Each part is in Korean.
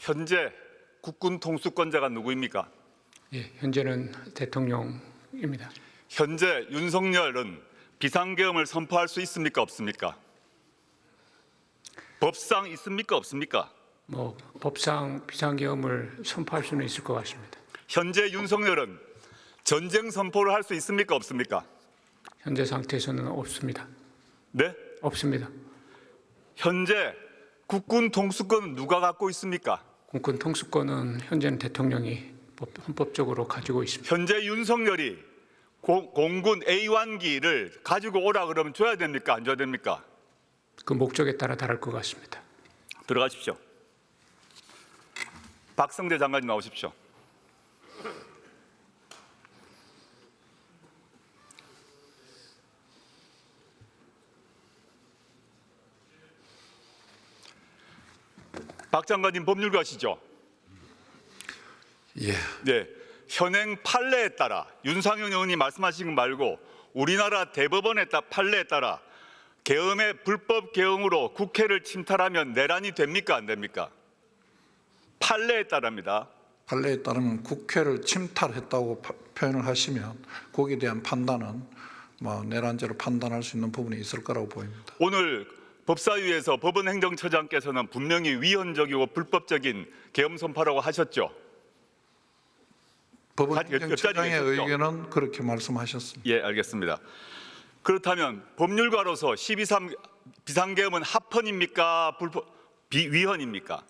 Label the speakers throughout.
Speaker 1: 현재 국군 통수권자가 누구입니까?
Speaker 2: 예, 현재는 대통령입니다.
Speaker 1: 현재 윤석열은 비상계엄을 선포할 수 있습니까? 없습니까? 법상 있습니까? 없습니까?
Speaker 2: 법상 비상계엄을 선포할 수는 있을 것 같습니다.
Speaker 1: 현재 윤석열은 전쟁 선포를 할 수 있습니까? 없습니까?
Speaker 2: 현재 상태에서는 없습니다.
Speaker 1: 네?
Speaker 2: 없습니다.
Speaker 1: 현재 국군 통수권은 누가 갖고 있습니까?
Speaker 2: 국군 통수권은 현재는 대통령이 헌법적으로 가지고 있습니다.
Speaker 1: 현재 윤석열이 공군 A1기를 가지고 오라 그러면 줘야 됩니까? 안 줘야 됩니까?
Speaker 2: 그 목적에 따라 다를 것 같습니다.
Speaker 1: 들어가십시오. 박성대 장관님 나오십시오. 박 장관님 법률가시죠?
Speaker 3: 예.
Speaker 1: 네. 현행 판례에 따라 윤상현 의원이 말씀하신 것 말고 우리나라 대법원의 판례에 따라 계엄의 불법 계엄으로 국회를 침탈하면 내란이 됩니까? 안 됩니까? 판례에 따릅니다.
Speaker 3: 판례에 따르면 국회를 침탈했다고 표현을 하시면 거기에 대한 판단은 내란죄로 판단할 수 있는 부분이 있을 거라고 보입니다.
Speaker 1: 오늘 법사위에서 법원행정처장께서는 분명히 위헌적이고 불법적인 계엄 선포라고 하셨죠?
Speaker 3: 법원행정처장의 의견은 그렇게 말씀하셨습니다.
Speaker 1: 예, 알겠습니다. 그렇다면 법률가로서 12.3 비상계엄은 합헌입니까? 위헌입니까?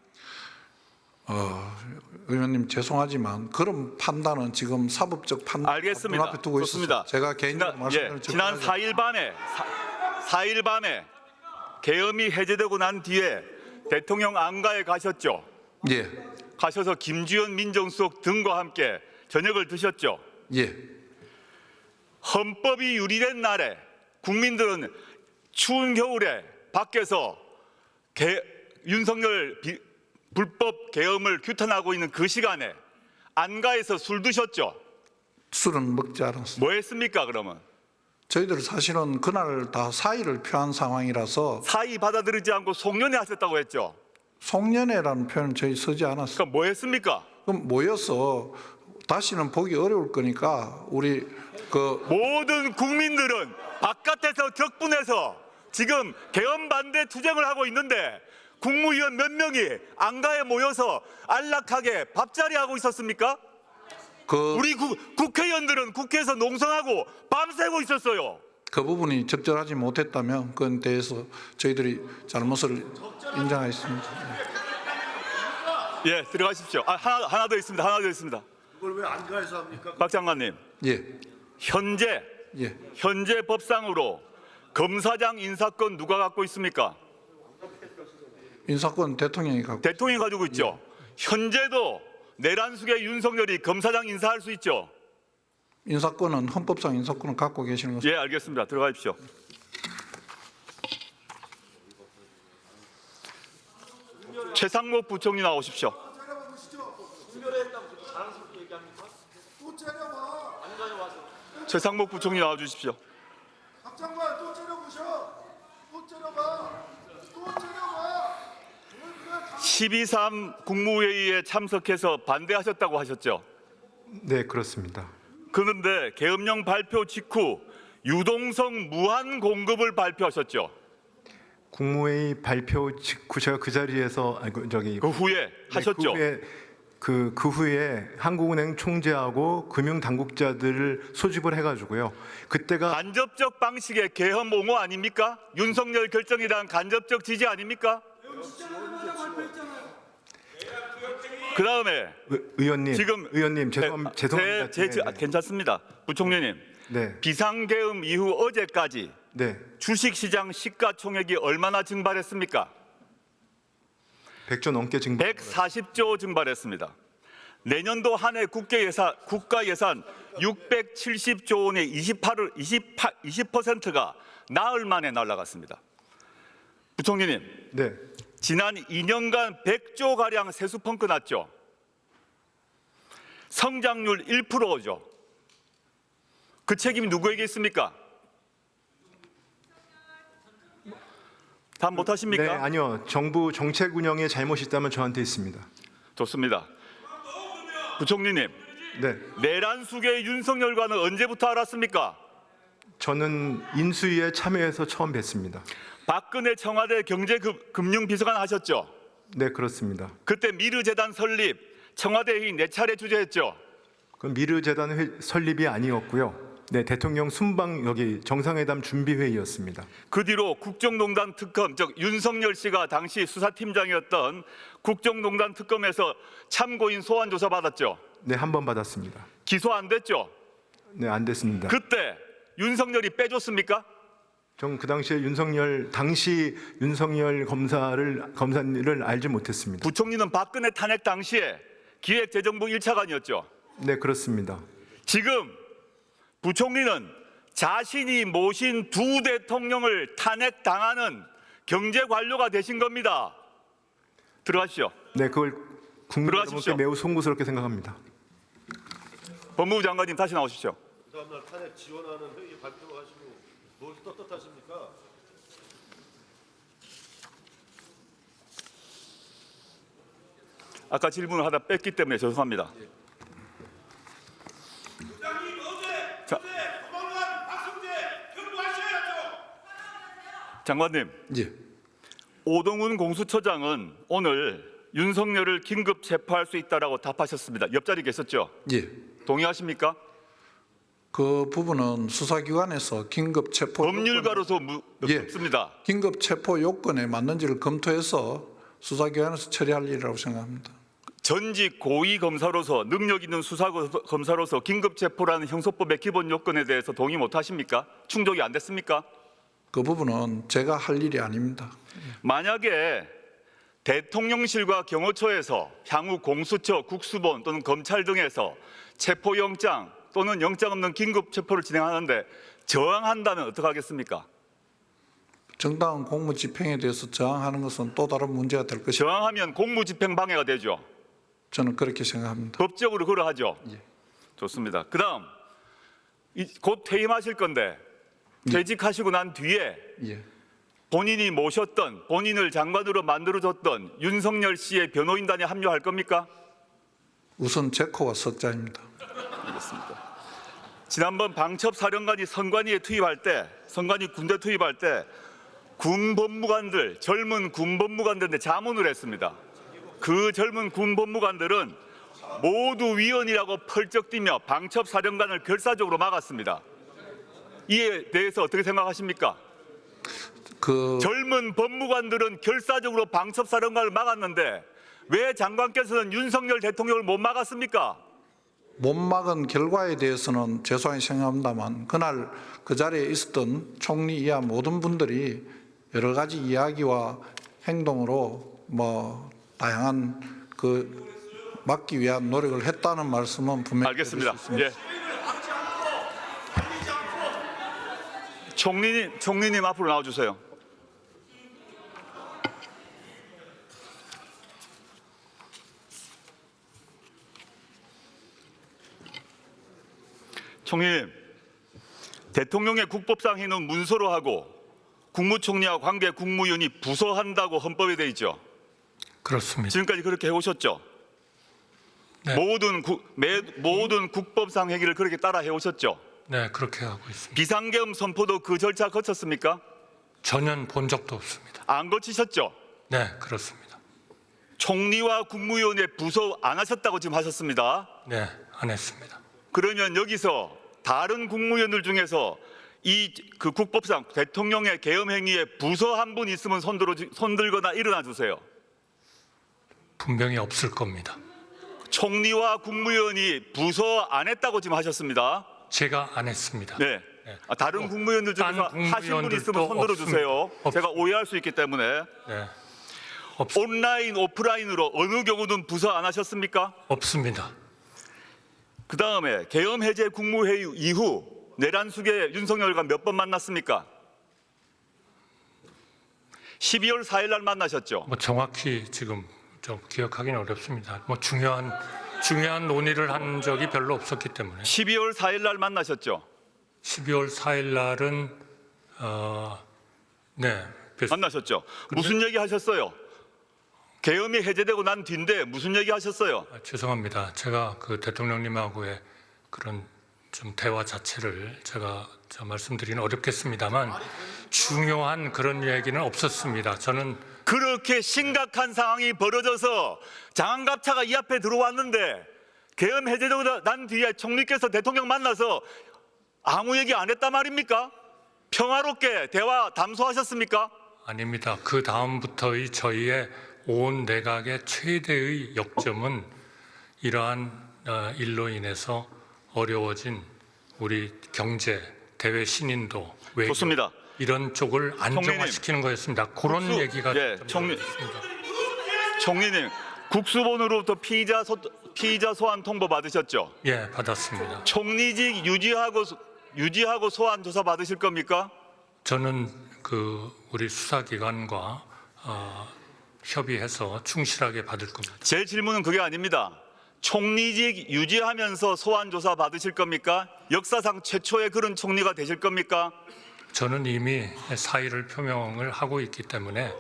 Speaker 3: 의원님 죄송하지만 그런 판단은 지금 사법적 판단
Speaker 1: 알겠습니다.
Speaker 3: 앞에 두고
Speaker 1: 좋습니다.
Speaker 3: 있어서 제가 개인적으로 말씀드리는
Speaker 1: 지난 4일 밤에 계엄이 해제되고 난 뒤에 대통령 안가에 가셨죠?
Speaker 3: 예.
Speaker 1: 가셔서 김주현 민정수석 등과 함께 저녁을 드셨죠?
Speaker 3: 예.
Speaker 1: 헌법이 유리된 날에 국민들은 추운 겨울에 밖에서 윤석열 불법 계엄을 규탄하고 있는 그 시간에 안가에서 술 드셨죠?
Speaker 3: 술은 먹지 않았습니다.
Speaker 1: 뭐 했습니까 그러면?
Speaker 3: 저희들 사실은 그날 다 사의를 표한 상황이라서
Speaker 1: 사의 받아들이지 않고 송년회 하셨다고 했죠?
Speaker 3: 송년회라는 표현은 저희 쓰지 않았습니다.
Speaker 1: 그럼 뭐 했습니까?
Speaker 3: 그럼 모여서 다시는 보기 어려울 거니까 우리
Speaker 1: 모든 국민들은 바깥에서 격분해서 지금 계엄 반대 투쟁을 하고 있는데 국무위원 몇 명이 안가에 모여서 안락하게 밥자리 하고 있었습니까? 우리 국회의원들은 국회에서 농성하고 밤새고 있었어요.
Speaker 3: 그 부분이 적절하지 못했다면 그건 대해서 저희들이 잘못을 인정하겠습니다.
Speaker 1: 예, 들어가십시오. 하나 더 있습니다. 하나 더 있습니다.
Speaker 4: 그걸 왜 안가에서 합니까?
Speaker 1: 박 장관님.
Speaker 3: 예.
Speaker 1: 현재 법상으로 검사장 인사권 누가 갖고 있습니까?
Speaker 3: 인사권 대통령이 갖고.
Speaker 1: 대통령이 가지고 있죠. 현재도 내란숙의 윤석열이 검사장 인사할 수 있죠.
Speaker 3: 인사권은 헌법상 인사권을 갖고 계시는 것입니다.
Speaker 1: 예, 알겠습니다. 들어가십시오. 최상목 부총리 나오십시오. 최상목 부총리 나와주십시오.
Speaker 4: 박 장관 또 째려보셔. 또 째려봐. 또 째려봐.
Speaker 1: 12.3 국무회의에 참석해서 반대하셨다고 하셨죠?
Speaker 5: 네, 그렇습니다.
Speaker 1: 그런데 계엄령 발표 직후 유동성 무한 공급을 발표하셨죠?
Speaker 5: 국무회의 발표 직후 제가 그 자리에서
Speaker 1: 그 후에 하셨죠?
Speaker 5: 그 후에 한국은행 총재하고 금융 당국자들을 소집을 해가지고요. 그때가
Speaker 1: 간접적 방식의 계엄 옹호 아닙니까? 윤석열 결정이란 간접적 지지 아닙니까? 그 다음에
Speaker 5: 의원님 죄송합니다.
Speaker 1: 괜찮습니다. 부총리님.
Speaker 5: 네.
Speaker 1: 비상계엄 이후 어제까지
Speaker 5: 네.
Speaker 1: 주식시장 시가총액이 얼마나 증발했습니까?
Speaker 5: 100조 넘게 증발.
Speaker 1: 140조 증발했습니다. 내년도 한 해 국가 예산 670조 원의 20%가 나흘 만에 날아갔습니다. 부총리님.
Speaker 5: 네.
Speaker 1: 지난 2년간 100조 가량 세수 펑크 났죠. 성장률 1%죠. 그 책임이 누구에게 있습니까? 답 못하십니까?
Speaker 5: 네, 아니요. 정부 정책 운영에 잘못이 있다면 저한테 있습니다.
Speaker 1: 좋습니다. 부총리님,
Speaker 5: 네,
Speaker 1: 내란 수계 윤석열과는 언제부터 알았습니까?
Speaker 5: 저는 인수위에 참여해서 처음 뵀습니다.
Speaker 1: 박근혜 청와대 경제금융비서관 하셨죠?
Speaker 5: 네, 그렇습니다.
Speaker 1: 그때 미르재단 설립 청와대 회의 4차례 주재했죠?
Speaker 5: 그 미르재단 설립이 아니었고요. 네, 대통령 순방 여기 정상회담 준비 회의였습니다.
Speaker 1: 그 뒤로 국정농단 특검, 즉 윤석열 씨가 당시 수사팀장이었던 국정농단 특검에서 참고인 소환 조사 받았죠?
Speaker 5: 네, 한 번 받았습니다.
Speaker 1: 기소 안 됐죠?
Speaker 5: 네, 안 됐습니다.
Speaker 1: 그때 윤석열이 빼줬습니까?
Speaker 5: 전 그 당시에 당시 윤석열 검사를 알지 못했습니다.
Speaker 1: 부총리는 박근혜 탄핵 당시에 기획재정부 1차관이었죠?
Speaker 5: 네, 그렇습니다.
Speaker 1: 지금 부총리는 자신이 모신 두 대통령을 탄핵당하는 경제관료가 되신 겁니다. 들어가시죠.
Speaker 5: 네, 그걸 국민
Speaker 1: 들어가십시오.
Speaker 5: 여러분께 매우 송구스럽게 생각합니다.
Speaker 1: 법무부 장관님 다시 나오십시오.
Speaker 4: 그 다음날 탄핵 지원하는 회의 발표하시고 뭘 떳떳하십니까?
Speaker 1: 아까 질문을 하다 뺐기 때문에 죄송합니다. 자, 장관님,
Speaker 3: 예,
Speaker 1: 오동훈 공수처장은 오늘 윤석열을 긴급 체포할 수 있다라고 답하셨습니다. 옆자리 계셨죠?
Speaker 3: 예.
Speaker 1: 동의하십니까?
Speaker 3: 그 부분은 수사기관에서 긴급 체포
Speaker 1: 법률가로서
Speaker 3: 예.
Speaker 1: 묻습니다.
Speaker 3: 긴급 체포 요건에 맞는지를 검토해서 수사기관에서 처리할 일이라고 생각합니다.
Speaker 1: 전직 고위 검사로서 능력 있는 수사 검사로서 긴급 체포라는 형소법의 기본 요건에 대해서 동의 못 하십니까? 충족이 안 됐습니까?
Speaker 3: 그 부분은 제가 할 일이 아닙니다.
Speaker 1: 만약에 대통령실과 경호처에서 향후 공수처, 국수본 또는 검찰 등에서 체포영장 또는 영장 없는 긴급 체포를 진행하는데 저항한다면 어떻게 하겠습니까?
Speaker 3: 정당한 공무집행에 대해서 저항하는 것은 또 다른 문제가 될 것이다.
Speaker 1: 저항하면 공무집행 방해가 되죠.
Speaker 3: 저는 그렇게 생각합니다.
Speaker 1: 법적으로 그러하죠.
Speaker 3: 예.
Speaker 1: 좋습니다. 그다음 곧 퇴임하실 건데 퇴직하시고 난 뒤에
Speaker 3: 예.
Speaker 1: 본인이 모셨던 본인을 장관으로 만들어줬던 윤석열 씨의 변호인단에 합류할 겁니까?
Speaker 3: 우선 제코가 석자입니다.
Speaker 1: 알겠습니다. 지난번 방첩사령관이 선관위에 투입할 때, 선관위 군대 투입할 때 군법무관들, 젊은 군법무관들한테 자문을 했습니다. 그 젊은 군법무관들은 모두 위헌이라고 펄쩍 뛰며 방첩사령관을 결사적으로 막았습니다. 이에 대해서 어떻게 생각하십니까? 젊은 법무관들은 결사적으로 방첩사령관을 막았는데 왜 장관께서는 윤석열 대통령을 못 막았습니까?
Speaker 3: 못 막은 결과에 대해서는 죄송하게 생각합니다만 그날 그 자리에 있었던 총리 이하 모든 분들이 여러 가지 이야기와 행동으로 다양한 막기 위한 노력을 했다는 말씀은 분명히
Speaker 1: 알겠습니다.
Speaker 3: 드릴 수 있습니다.
Speaker 1: 예. 총리님 앞으로 나와주세요. 총리님, 대통령의 국법상 행위는 문서로 하고 국무총리와 관계 국무위원이 부서한다고 헌법에 돼 있죠.
Speaker 2: 그렇습니다.
Speaker 1: 지금까지 그렇게 해오셨죠.
Speaker 2: 네.
Speaker 1: 모든 국법상 행위를 그렇게 따라 해오셨죠.
Speaker 2: 네, 그렇게 하고 있습니다.
Speaker 1: 비상계엄 선포도 그 절차 거쳤습니까?
Speaker 2: 전혀 본 적도 없습니다.
Speaker 1: 안 거치셨죠.
Speaker 2: 네, 그렇습니다.
Speaker 1: 총리와 국무위원회 부서 안 하셨다고 지금 하셨습니다.
Speaker 2: 네, 안 했습니다.
Speaker 1: 그러면 여기서 다른 국무위원들 중에서 그 국법상 대통령의 계엄 행위에 부서 한 분 있으면 손들거나 일어나 주세요.
Speaker 2: 분명히 없을 겁니다.
Speaker 1: 총리와 국무위원이 부서 안 했다고 지금 하셨습니다.
Speaker 2: 제가 안 했습니다.
Speaker 1: 네. 다른 국무위원들 중에서
Speaker 2: 딴
Speaker 1: 하신 분 있으면
Speaker 2: 국무위원들도
Speaker 1: 손들어 주세요.
Speaker 2: 없습니다.
Speaker 1: 제가 오해할 수 있기 때문에.
Speaker 2: 네,
Speaker 1: 온라인, 오프라인으로 어느 경우든 부서 안 하셨습니까?
Speaker 2: 없습니다.
Speaker 1: 그 다음에 계엄 해제 국무회의 이후 내란 수계 윤석열과 몇 번 만났습니까? 12월 4일 날 만나셨죠.
Speaker 2: 정확히 지금 좀 기억하기는 어렵습니다. 중요한 논의를 한 적이 별로 없었기 때문에.
Speaker 1: 12월 4일 날 만나셨죠.
Speaker 2: 12월 4일 날은 네,
Speaker 1: 만나셨죠. 무슨 얘기 하셨어요? 계엄이 해제되고 난 뒤인데 무슨 얘기 하셨어요?
Speaker 2: 죄송합니다. 제가 그 대통령님하고의 그런 좀 대화 자체를 제가 말씀드리는 어렵겠습니다만 중요한 그런 얘기는 없었습니다. 저는
Speaker 1: 그렇게 심각한 상황이 벌어져서 장안갑차가 이 앞에 들어왔는데 계엄 해제되고 난 뒤에 총리께서 대통령 만나서 아무 얘기 안 했단 말입니까? 평화롭게 대화 담소하셨습니까?
Speaker 2: 아닙니다. 그 다음부터의 저희의 온 내각의 최대의 역점은 이러한 일로 인해서 어려워진 우리 경제, 대외 신인도, 외교
Speaker 1: 좋습니다.
Speaker 2: 이런 쪽을 안정화시키는 거였습니다. 그런 얘기가
Speaker 1: 예,
Speaker 2: 좀
Speaker 1: 총리님 국수본으로부터 피의자 소환 통보 받으셨죠?
Speaker 2: 예, 받았습니다.
Speaker 1: 총리직 유지하고 소환 조사 받으실 겁니까?
Speaker 2: 저는 그 우리 수사기관과 협의해서 충실하게 받을 겁니다.
Speaker 1: 제 질문은 그게 아닙니다. 총리직 유지하면서 소환 조사 받으실 겁니까? 역사상 최초의 그런 총리가 되실 겁니까?
Speaker 2: 저는 이미 사의를 표명을 하고 있기 때문에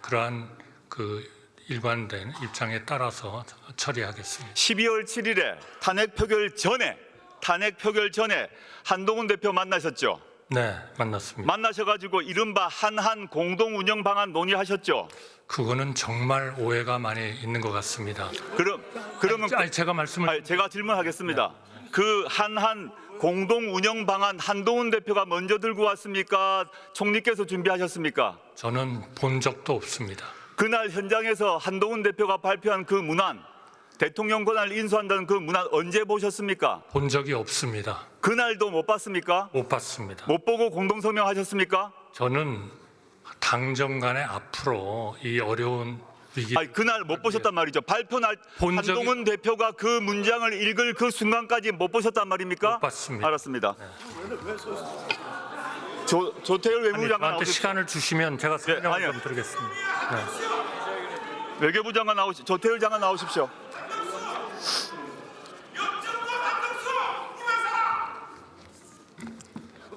Speaker 2: 그러한 그 일관된 입장에 따라서 처리하겠습니다.
Speaker 1: 12월 7일에 탄핵 표결 전에 한동훈 대표 만나셨죠?
Speaker 2: 네, 만났습니다.
Speaker 1: 만나셔가지고 이른바 한한 공동 운영 방안 논의하셨죠?
Speaker 2: 그거는 정말 오해가 많이 있는 것 같습니다.
Speaker 1: 그러면
Speaker 2: 제가 말씀을
Speaker 1: 제가 질문하겠습니다. 그 한한 공동 운영 방안 한동훈 대표가 먼저 들고 왔습니까? 총리께서 준비하셨습니까?
Speaker 2: 저는 본 적도 없습니다.
Speaker 1: 그날 현장에서 한동훈 대표가 발표한 그 문안, 대통령 권한을 인수한다는 그 문안 언제 보셨습니까?
Speaker 2: 본 적이 없습니다.
Speaker 1: 그날도 못 봤습니까?
Speaker 2: 못 봤습니다.
Speaker 1: 못 보고 공동 성명하셨습니까?
Speaker 2: 저는 당정 간에 앞으로 이 어려운 위기
Speaker 1: 아니, 그날 못 보셨단 말이죠. 발표 날
Speaker 2: 본 적이-
Speaker 1: 한동훈 대표가 그 문장을 읽을 그 순간까지 못 보셨단 말입니까?
Speaker 2: 못 봤습니다.
Speaker 1: 알았습니다. 조태열 외무부 장관
Speaker 2: 저한테 시간을 주시면 제가 설명을
Speaker 1: 아니요.
Speaker 2: 좀 드리겠습니다.
Speaker 1: 외교부 장관 조태열 장관 나오십시오.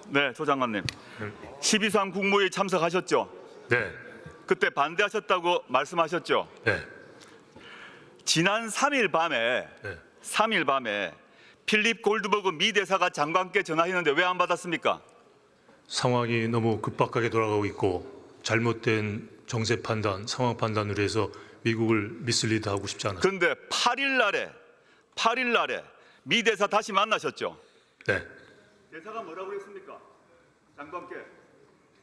Speaker 1: 네, 조 장관님. 12.3 국무회의 참석하셨죠?
Speaker 2: 네,
Speaker 1: 그때 반대하셨다고 말씀하셨죠?
Speaker 2: 네,
Speaker 1: 지난 3일 밤에 필립 골드버그 미 대사가 장관께 전화했는데 왜 안 받았습니까?
Speaker 6: 상황이 너무 급박하게 돌아가고 있고 잘못된 정세 판단, 상황 판단으로 해서 미국을 미슬리드하고 싶지 않았습니다.
Speaker 1: 그런데 8일 날에 미 대사 다시 만나셨죠?
Speaker 6: 네,
Speaker 1: 대사가 뭐라고 했습니까? 장관께.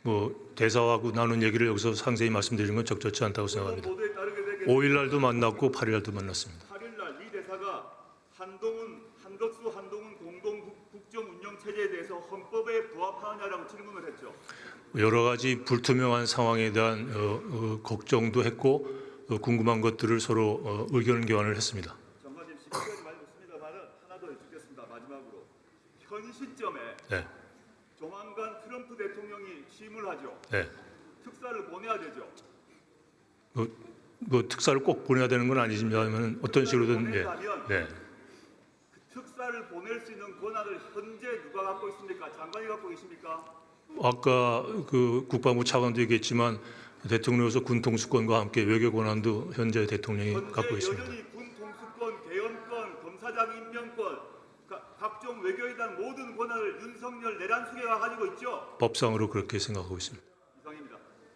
Speaker 6: 뭐 대사하고 나눈 얘기를 여기서 상세히 말씀드리는 건 적절치 않다고 생각합니다.
Speaker 1: 보도에 따르게 되게
Speaker 6: 5일 날도 만났고 8일 날도 만났습니다.
Speaker 1: 8일 날 미 대사가 한덕수 공동 국정 운영 체제에 대해서 헌법에 부합하느냐라고 질문을 했죠.
Speaker 6: 여러 가지 불투명한 상황에 대한 걱정도 했고 궁금한 것들을 서로 의견 교환을 했습니다.
Speaker 1: 장관님 시간이 많이 없습니다만은 하나 더 여쭙겠습니다. 마지막으로 현 시점에
Speaker 6: 네,
Speaker 1: 조만간 트럼프 대통령이 취임을 하죠.
Speaker 6: 네.
Speaker 1: 특사를 보내야 되죠.
Speaker 6: 뭐 특사를 꼭 보내야 되는 건 아니지만 어떤 식으로든 네.
Speaker 1: 특사를 보낼 수 있는 권한을 현재 누가 갖고 있습니까? 장관이 갖고 계십니까?
Speaker 6: 아까 그 국방부 차관도 얘기했지만 대통령으로서 군 통수권과 함께 외교 권한도 현재 대통령이 갖고 있습니다.
Speaker 1: 여전히 군 통수권, 대원권, 검사장 임명권, 각종 외교에 대한 모든 권한을 윤석열 내란 수계가 가지고 있죠.
Speaker 6: 법상으로 그렇게 생각하고 있습니다.